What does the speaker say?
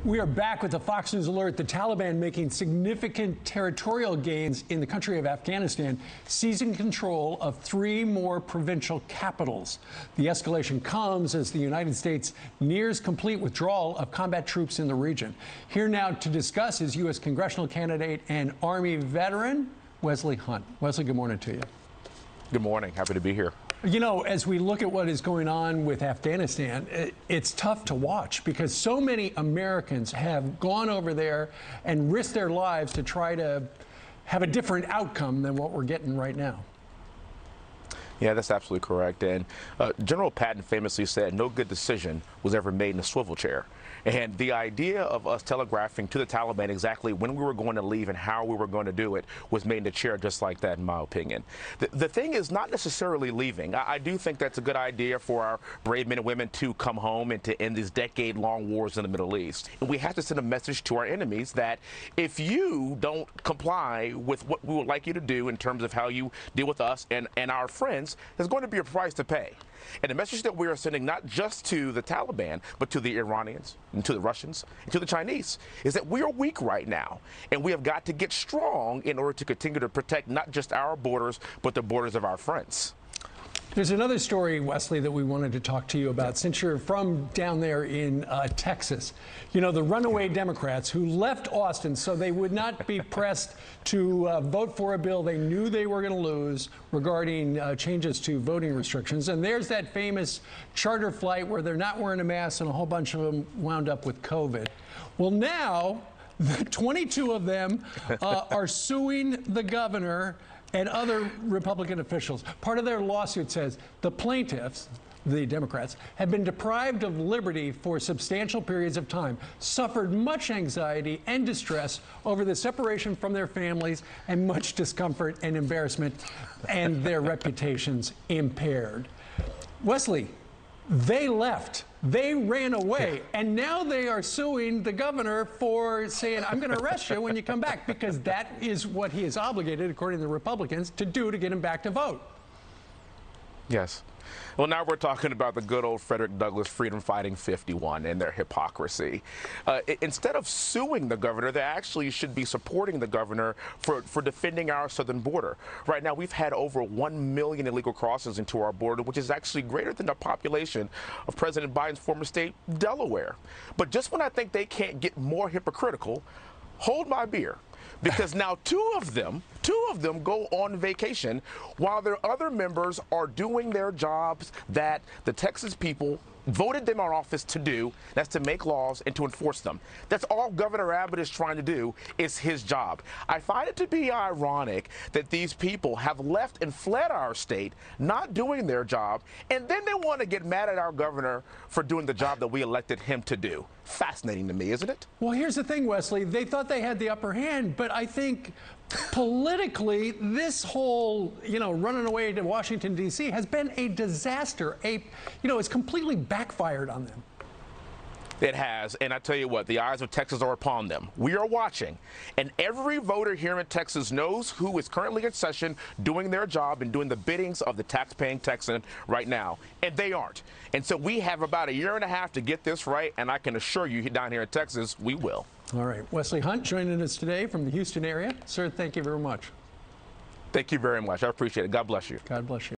We are back with the Fox News alert. The Taliban making significant territorial gains in the country of Afghanistan, seizing control of 3 more provincial capitals. The escalation comes as the United States nears complete withdrawal of combat troops in the region. Here now to discuss is U.S. congressional candidate and Army veteran, Wesley Hunt. Wesley, good morning to you. Good morning. Happy to be here. You know, as we look at what is going on with Afghanistan, it's tough to watch because so many Americans have gone over there and risked their lives to try to have a different outcome than what we're getting right now. Yeah, that's absolutely correct. And General Patton famously said, no good decision was ever made in a swivel chair. And the idea of us telegraphing to the Taliban exactly when we were going to leave and how we were going to do it was made in a chair just like that, in my opinion. The thing is not necessarily leaving. I do think that's a good idea for our brave men and women to come home and to end these decade-long wars in the Middle East. And we have to send a message to our enemies that if you don't comply with what we would like you to do in terms of how you deal with us and our friends, there's going to be a price to pay. And the message that we are sending not just to the Taliban, but to the Iranians and to the Russians and to the Chinese is that we are weak right now. And we have got to get strong in order to continue to protect not just our borders, but the borders of our friends. There's another story, Wesley, that we wanted to talk to you about since you're from down there in Texas. You know, the runaway Democrats who left Austin so they would not be pressed to vote for a bill they knew they were going to lose regarding changes to voting restrictions. And there's that famous charter flight where they're not wearing a mask and a whole bunch of them wound up with COVID. Well, now, 22 of them are suing the governor and other Republican officials. Part of their lawsuit says the plaintiffs, the Democrats, have been deprived of liberty for substantial periods of time, suffered much anxiety and distress over the separation from their families, and much discomfort and embarrassment, and their reputations impaired. Wesley, they left. They ran away, and now they are suing the governor for saying, I'm going to arrest you when you come back, because that is what he is obligated, according to the Republicans, to do to get him back to vote. Yes. Well, now we're talking about the good old Frederick Douglass Freedom Fighting 51 and their hypocrisy. Instead of suing the governor, they actually should be supporting the governor for defending our southern border. Right now, we've had over 1 million illegal crossings into our border, which is actually greater than the population of President Biden's former state, Delaware. But just when I think they can't get more hypocritical, hold my beer. Because now two of them go on vacation while their other members are doing their jobs that the Texas people voted them in office to do. That's to make laws and to enforce them. That's all Governor Abbott is trying to do, is his job. I find it to be ironic that these people have left and fled our state, not doing their job, and then they want to get mad at our governor for doing the job that we elected him to do. Fascinating to me, isn't it? Well, here's the thing, Wesley. They thought they had the upper hand, but I think politically, this whole, running away to Washington, D.C. has been a disaster. It's completely backfired on them. It has, and I tell you what, the eyes of Texas are upon them. We are watching, and every voter here in Texas knows who is currently in session doing their job and doing the biddings of the tax-paying Texan right now, and they aren't. And so we have about 1.5 years to get this right, and I can assure you down here in Texas, we will. All right. Wesley Hunt joining us today from the Houston area. Sir, thank you very much. Thank you very much. I appreciate it. God bless you. God bless you.